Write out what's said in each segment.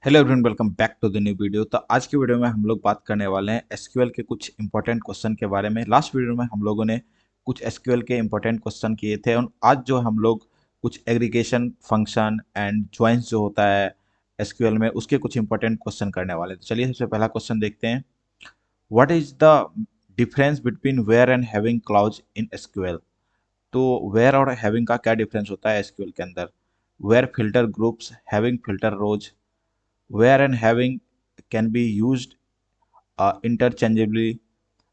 Hello everyone, welcome back to the new video. तो आज की वीडियो में हम लोग बात करने वाले हैं एसक्यूएल के कुछ इंपॉर्टेंट क्वेश्चन के बारे में। लास्ट वीडियो में हम लोगों ने कुछ एसक्यूएल के इंपॉर्टेंट क्वेश्चन किए थे और आज जो हम लोग कुछ एग्रीगेशन फंक्शन एंड ज्वाइंस जो होता है एसक्यूएल में उसके कुछ इंपॉर्टेंट क्वेश्चन करने वाले हैं। तो चलिए सबसे पहला क्वेश्चन देखते हैं। What is the difference between where and having clause in SQL? तो वेयर और हैविंग का क्या डिफरेंस होता है एसक्यूएल के अंदर? Where filter groups, having filter rows. Where and having can be used interchangeably.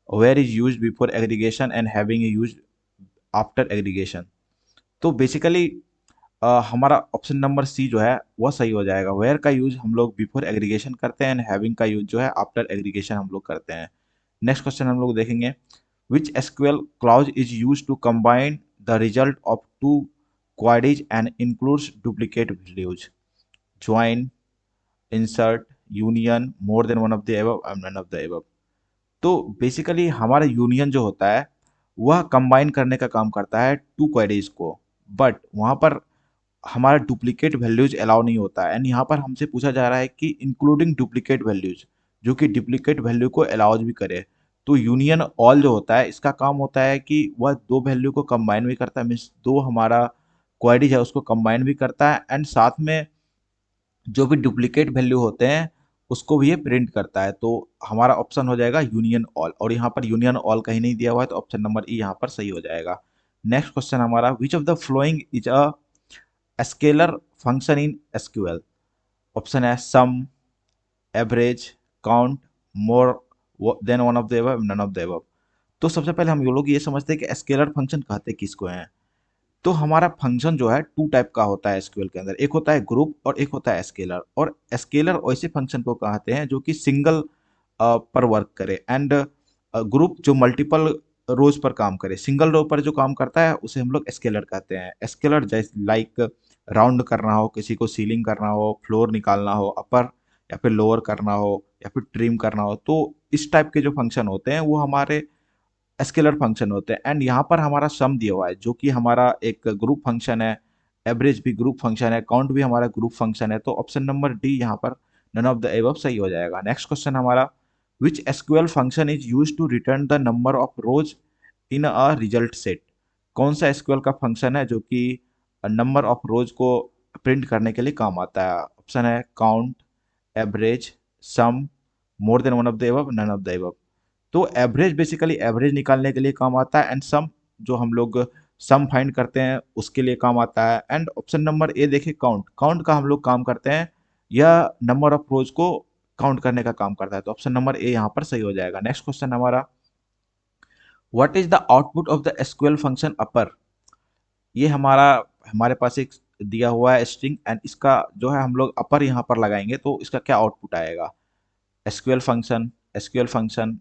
Where is used before aggregation and having is used after aggregation. तो basically हमारा ऑप्शन नंबर सी जो है वह सही हो जाएगा। वेयर का यूज हम लोग बिफोर एग्रीगेशन करते हैं एंड हैविंग का यूज जो है आफ्टर एग्रीगेशन हम लोग करते हैं। नेक्स्ट क्वेश्चन हम लोग देखेंगे। Which SQL clause is use to combine the result of two queries and includes duplicate values? Join, insert, union, more than one of the above and none of the above. तो basically हमारा union जो होता है वह combine करने का काम करता है टू क्वेरीज को, बट वहाँ पर हमारा डुप्लीकेट वैल्यूज अलाउ नहीं होता है। एंड यहाँ पर हमसे पूछा जा रहा है कि इंक्लूडिंग डुप्लीकेट वैल्यूज, जो कि डुप्लीकेट वैल्यू को अलाउज भी करे। तो यूनियन ऑल जो होता है इसका काम होता है कि वह दो वैल्यू को कंबाइन भी करता है, मीन्स दो हमारा क्वेरीज है उसको कंबाइन भी करता है एंड साथ में जो भी डुप्लीकेट वैल्यू होते हैं उसको भी ये प्रिंट करता है। तो हमारा ऑप्शन हो जाएगा यूनियन ऑल, और यहाँ पर यूनियन ऑल कहीं नहीं दिया हुआ है तो ऑप्शन नंबर ई यहाँ पर सही हो जाएगा। नेक्स्ट क्वेश्चन हमारा, which of the following is a scalar function in SQL? Option है sum, average, count, more than one of the above, none of the above. तो सबसे पहले हम लोग ये समझते हैं कि स्केलर फंक्शन कहते किसको हैं। तो हमारा फंक्शन जो है टू टाइप का होता है एसक्यूएल के अंदर, एक होता है ग्रुप और एक होता है स्केलर। और स्केलर ऐसे फंक्शन को कहते हैं जो कि सिंगल पर वर्क करे एंड ग्रुप जो मल्टीपल रोज पर काम करे। सिंगल रो पर जो काम करता है उसे हम लोग स्केलर कहते हैं। स्केलर जैसे लाइक राउंड करना हो, किसी को सीलिंग करना हो, फ्लोर निकालना हो, अपर या फिर लोअर करना हो या फिर ट्रिम करना हो, तो इस टाइप के जो फंक्शन होते हैं वो हमारे स्केलर फंक्शन होते हैं। एंड यहाँ पर हमारा सम दिया हुआ है जो कि हमारा एक ग्रुप फंक्शन है, एवरेज भी ग्रुप फंक्शन है, काउंट भी हमारा ग्रुप फंक्शन है। तो ऑप्शन नंबर डी यहाँ पर नन ऑफ द एबव सही हो जाएगा। नेक्स्ट क्वेश्चन हमारा, which SQL function is use to return the number of rows in a result set? कौन सा एसक्यूएल का फंक्शन है जो कि नंबर ऑफ रोज को प्रिंट करने के लिए काम आता है? ऑप्शन है count, average, sum, more than one of the above, none of the above. तो एवरेज बेसिकली एवरेज निकालने के लिए काम आता है एंड सम जो हम लोग सम फाइंड करते हैं उसके लिए काम आता है। एंड ऑप्शन नंबर ए देखिए, काउंट, काउंट का हम लोग काम करते हैं, यह नंबर ऑफ रोज को काउंट करने का काम करता है। तो ऑप्शन नंबर ए यहाँ पर सही हो जाएगा। नेक्स्ट क्वेश्चन हमारा, what is the output of the SQL function upper? ये हमारा हमारे पास एक दिया हुआ है स्ट्रिंग एंड इसका जो है हम लोग अपर यहाँ पर लगाएंगे तो इसका क्या आउटपुट आएगा? SQL function, SQL function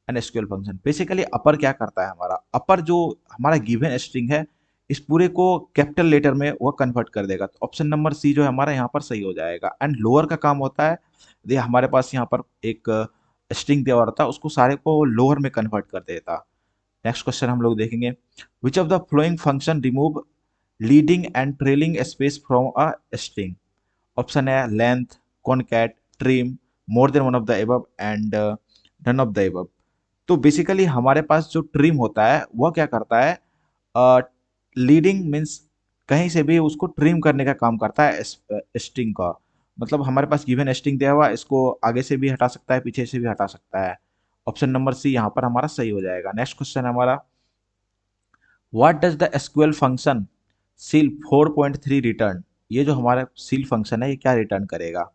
and SQL function. Basically upper क्या करता है, हमारा अपर जो हमारा गिवन स्ट्रिंग है इस पूरे को कैपिटल लेटर में वह कन्वर्ट कर देगा। तो ऑप्शन नंबर सी जो है हमारा यहाँ पर सही हो जाएगा। एंड लोअर का काम होता है, ये हमारे पास यहाँ पर एक स्ट्रिंग दिया हुआ रहता है उसको सारे को लोअर में कन्वर्ट कर देता। नेक्स्ट क्वेश्चन हम लोग देखेंगे, which of the following function remove leading and trailing space from a string? Option है length, concat, trim, more than one of the above and none of the above. तो basically हमारे पास जो trim होता है वह क्या करता है, लीडिंग मीन्स कहीं से भी उसको ट्रिम करने का काम करता है स्ट्रिंग का। मतलब हमारे पास गिवन स्ट्रिंग दिया हुआ है, इसको आगे से भी हटा सकता है, पीछे से भी हटा सकता है। ऑप्शन नंबर सी यहाँ पर हमारा सही हो जाएगा। नेक्स्ट क्वेश्चन हमारा, what does the SQL function seal 4.3 return? ये जो हमारा सील फंक्शन है ये क्या रिटर्न करेगा?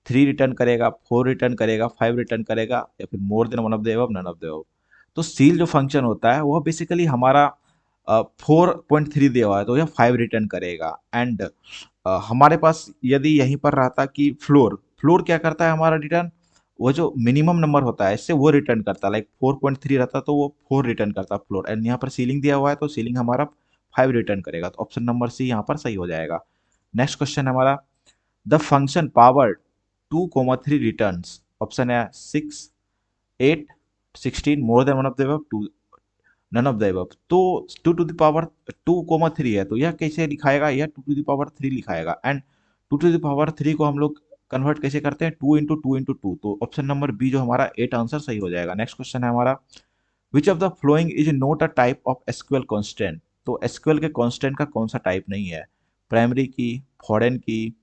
3 रिटर्न करेगा, 4 रिटर्न करेगा, 5 रिटर्न करेगा या फिर more than one of the above, none of the above? तो सील जो फंक्शन होता है वह बेसिकली हमारा 4.3 दिया हुआ है तो यह 5 रिटर्न करेगा। एंड हमारे पास यदि यहीं पर रहता कि फ्लोर, फ्लोर क्या करता है हमारा रिटर्न, वो जो मिनिमम नंबर होता है इससे वो रिटर्न करता है। लाइक 4.3 रहता तो वो 4 रिटर्न करता फ्लोर। एंड यहाँ पर सीलिंग दिया हुआ है तो सीलिंग हमारा 5 रिटर्न करेगा। तो ऑप्शन नंबर सी यहाँ पर सही हो जाएगा। नेक्स्ट क्वेश्चन हमारा, the function power 2, 3 returns. Option है 6, 8, 16, more than one of the above, two, none of the above. तो 2 टू द पावर 2, 3 है तो यह कैसे लिखाएगा, यह 2 टू द पावर 3 लिखाएगा। एंड 2 टू द पावर 3 को हम लोग कन्वर्ट कैसे करते हैं, 2 into 2 into 2, तो ऑप्शन नंबर बी जो हमारा 8 आंसर सही हो जाएगा। नेक्स्ट क्वेश्चन है हमारा, which of the following is not a type of SQL constant, तो एसक्यूएल के कांस्टेंट का कौन सा टाइप नहीं है, primary key, foreign key,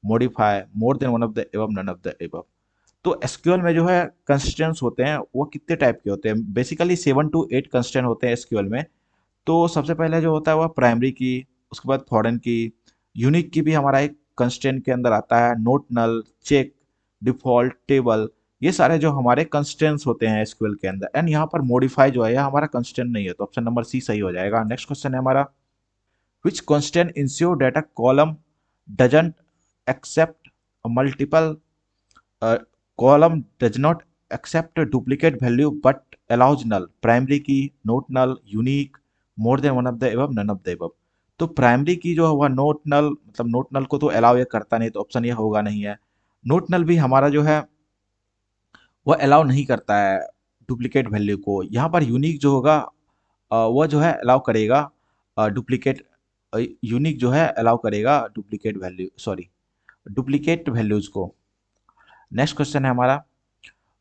modify, more than one of the above, none of the above. तो एसक्यूएल में जो है कंस्टेंट्स होते हैं वो कितने टाइप के होते हैं, बेसिकली 7 to 8 कंस्टेंट होते हैं एसक्यूएल में। तो सबसे पहले जो होता है वह प्राइमरी की, उसके बाद फॉरेन की, यूनिक की भी हमारा एक कंस्टेंट के अंदर आता है, नोट नल, चेक, डिफॉल्ट, टेबल, ये सारे जो हमारे कंस्टेंट्स होते हैं एसक्यूएल के अंदर। एंड यहाँ पर मॉडिफाई जो है यह हमारा कंस्टेंट नहीं है, तो ऑप्शन नंबर सी सही हो जाएगा। नेक्स्ट क्वेश्चन है हमारा, विच constant ensure that a column doesn't accept a multiple column does not accept a duplicate value but allows null, primary key, not null, unique, more than one of the above, none of the above. तो primary key जो हुआ note नल, मतलब note नल को तो allow ये करता नहीं, तो ऑप्शन ये होगा नहीं है। नोट नल भी हमारा जो है वह अलाउ नहीं करता है डुप्लीकेट वैल्यू को। यहाँ पर यूनिक जो होगा वह जो है अलाउ करेगा डुप्लीकेट, यूनिक जो है अलाउ करेगा duplicate value, sorry, duplicate values को। नेक्स्ट क्वेश्चन है हमारा,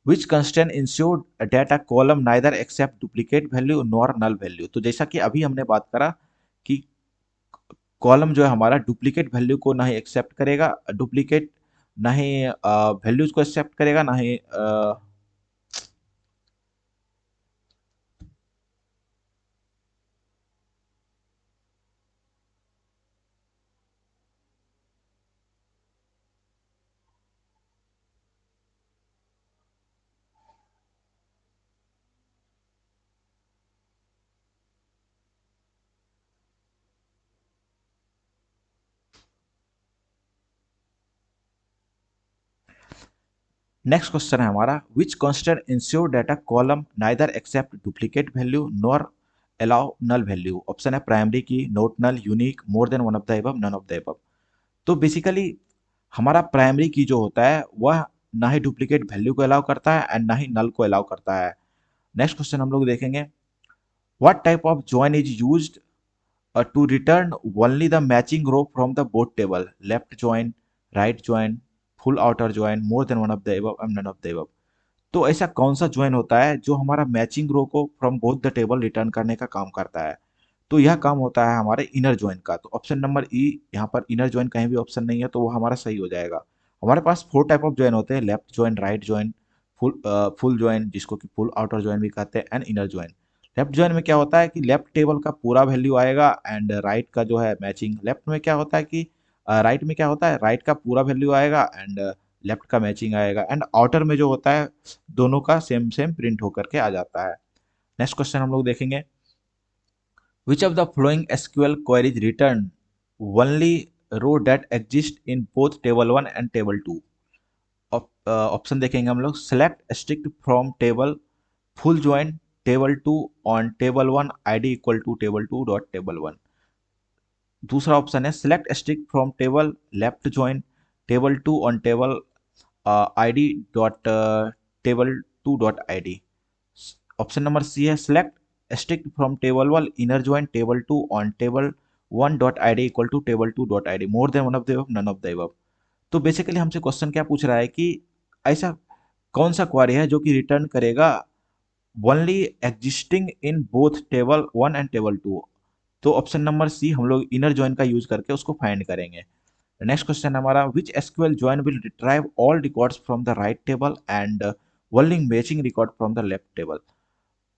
which constraint ensure data column neither accept duplicate value nor null value, तो जैसा कि अभी हमने बात करा कि कॉलम जो है हमारा डुप्लीकेट वैल्यू को ना ही एक्सेप्ट करेगा, डुप्लीकेट ना ही वैल्यूज को एक्सेप्ट करेगा, ना ही नेक्स्ट क्वेश्चन है हमारा, which constraint ensure data column neither accept duplicate value nor allow null value, option है primary key, not null, unique, more than one of the above, none of the above. तो basically हमारा primary key जो होता है वह ना ही duplicate value को अलाउ करता है एंड ना ही नल को अलाउ करता है। नेक्स्ट क्वेश्चन हम लोग देखेंगे, what type of join is used to return only the matching row from the both table, left join, right join, full outer join, more than one of the above and none of the above। तो ऐसा कौन सा join होता है जो हमारा matching रो को from both the table return करने का काम करता है, तो यह काम होता है हमारे इनर ज्वाइन का। तो ऑप्शन नंबर ई, यहाँ पर इनर ज्वाइन कहीं भी ऑप्शन नहीं है, तो वो हमारा सही हो जाएगा। हमारे पास 4 टाइप ऑफ ज्वाइन होते हैं, left join, right join, full join जिसको कि फुल आउटर ज्वाइन भी कहते हैं, and inner join. Left join में क्या होता है कि लेफ्ट टेबल का पूरा वैल्यू आएगा एंड राइट का जो है मैचिंग। लेफ्ट में क्या होता है कि राइट में क्या होता है, राइट का पूरा वैल्यू आएगा एंड लेफ्ट का मैचिंग आएगा, एंड आउटर में जो होता है दोनों का सेम सेम प्रिंट होकर के आ जाता है। नेक्स्ट क्वेश्चन हम लोग देखेंगे, which of the following SQL queries return only row that exist in both table 1 and table 2। Option देखेंगे हम लोग, select strict from table, full join, table 2 on table 1 ID equal to table 2 dot table 1। दूसरा option है select strict from table, left join, table 2 on table ID dot table 2 dot ID. Option number C है select strict from table 1 inner join, table 2 on table 1 dot ID equal to table 2 dot ID, more than one of the above, none of the above. तो basically हमसे question क्या पूछ रहा है कि ऐसा कौन सा क्वेरी है जो कि रिटर्न करेगा only existing in both table 1 and table 2। तो ऑप्शन नंबर सी हम लोग इनर ज्वाइन का यूज करके उसको फाइंड करेंगे। नेक्स्ट क्वेश्चन हमारा, which SQL join will retrieve all records from the right table and only matching record from the left table,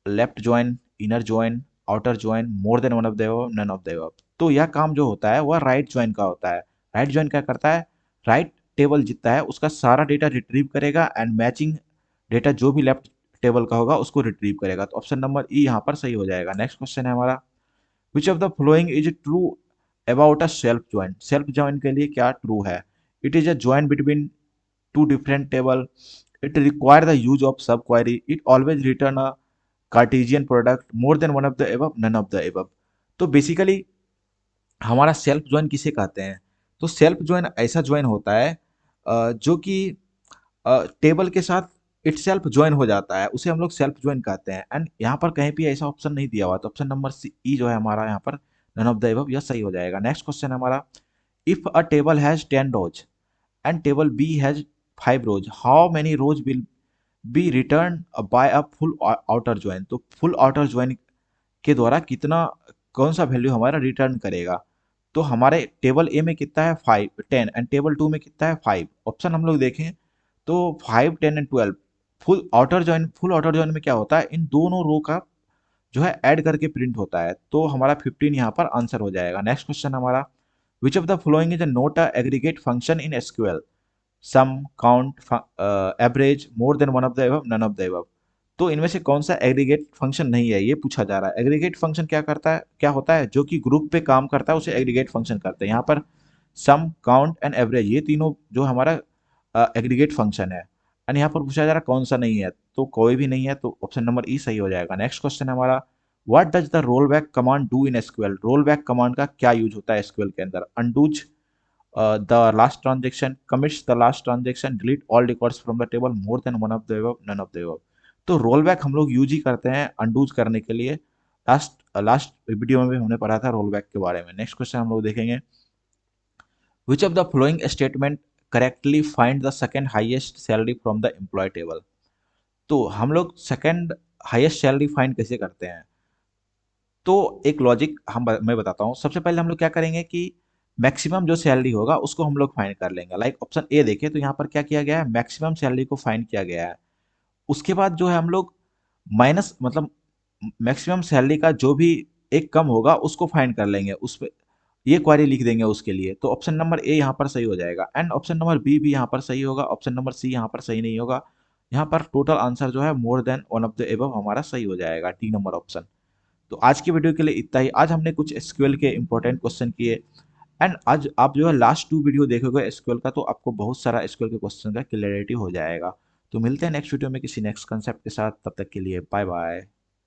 left join, inner join, outer join, more than one of the above, none of the above. तो यह काम जो होता है वह right join का होता है। राइट ज्वाइन क्या करता है, राइट टेबल जितना है उसका सारा डेटा रिट्रीव करेगा एंड मैचिंग डेटा जो भी लेफ्ट टेबल का होगा उसको रिट्रीव करेगा। तो ऑप्शन नंबर ई यहाँ पर सही हो जाएगा। नेक्स्ट क्वेश्चन है हमारा, which of the following is true about a self join, self join के लिए क्या ट्रू है, it is a join between two different table, it require the use of subquery, it always return a Cartesian product, more than one of the above, none of the above. तो basically हमारा self join किसे कहते हैं, तो self join ऐसा join होता है जो कि टेबल के साथ इटसेल्फ ज्वाइन हो जाता है, उसे हम लोग सेल्फ ज्वाइन कहते हैं। एंड यहाँ पर कहीं भी ऐसा ऑप्शन नहीं दिया हुआ, तो ऑप्शन नंबर सी ई जो है हमारा यहाँ पर नन ऑफ द एबव, यह सही हो जाएगा। नेक्स्ट क्वेश्चन हमारा, if a table has 10 rows and table B has 5 rows, how many rows will be returned by a full outer join? तो full outer join के द्वारा कितना, कौन सा वैल्यू हमारा रिटर्न करेगा? तो हमारे टेबल ए में कितना है 5 10, एंड टेबल 2 में कितना है 5। ऑप्शन हम लोग देखें तो 5 10 एंड 12 फुल आउटर जॉइन में क्या होता है, इन दोनों रो का जो है ऐड करके प्रिंट होता है, तो हमारा 15 यहाँ पर आंसर हो जाएगा। नेक्स्ट क्वेश्चन हमारा, which of the following is not a aggregate function in SQL? Sum, count, average, more than one of the above, none of the above. तो इनमें से कौन सा एग्रीगेट फंक्शन नहीं है, ये पूछा जा रहा है। एग्रीगेट फंक्शन क्या करता है, क्या होता है, जो कि ग्रुप पे काम करता है उसे एग्रीगेट फंक्शन करते हैं। यहाँ पर सम, काउंट एंड एवरेज, ये तीनों जो हमारा एग्रीगेट फंक्शन है। एंड यहाँ पर पूछा जा रहा है कौन सा नहीं है, तो कोई भी नहीं है, तो ऑप्शन नंबर ई सही हो जाएगा। नेक्स्ट क्वेश्चन हमारा, what does the roll back command do in SQL? Roll back command का क्या यूज होता है एसक्यूएल के अंदर? अनडूज the last transaction, commits the last transaction, delete all records from the table, more than one of the above, none of the above। तो roll back हम लोग use ही करते हैं अनडूज करने के लिए। लास्ट वीडियो में भी हमने पढ़ा था रोल बैक के बारे में। नेक्स्ट क्वेश्चन हम लोग देखेंगे, which of the following statement correctly find the second highest salary from the employee table? तो हम लोग सेकंड हाईएस्ट सैलरी फाइंड कैसे करते हैं? तो एक लॉजिक मैं बताता हूँ। सबसे पहले हम लोग क्या करेंगे कि मैक्सिमम जो सैलरी होगा उसको हम लोग फाइंड कर लेंगे। लाइक ऑप्शन ए देखें तो यहाँ पर क्या किया गया है, मैक्सिमम सैलरी को फाइंड किया गया है। उसके बाद जो है हम लोग माइनस, मतलब मैक्सिमम सैलरी का जो भी एक कम होगा उसको फाइंड कर लेंगे, उस पे ये क्वारी लिख देंगे उसके लिए। तो ऑप्शन नंबर ए यहाँ पर सही हो जाएगा, एंड ऑप्शन नंबर बी भी यहाँ पर सही होगा, ऑप्शन नंबर सी यहाँ पर सही नहीं होगा। यहाँ पर टोटल आंसर जो है मोर than one of the above हमारा सही हो जाएगा, डी नंबर ऑप्शन। तो आज की वीडियो के लिए इतना ही। आज हमने कुछ एसक्यूएल के इंपॉर्टेंट क्वेश्चन किए, एंड आज आप जो है लास्ट 2 वीडियो देखोगे एसक्यूएल का, तो आपको बहुत सारा एसक्यूएल के क्वेश्चन का क्लैरिटी हो जाएगा। तो मिलते हैं नेक्स्ट वीडियो में किसी नेक्स्ट कंसेप्ट के साथ, तब तक के लिए बाय बाय।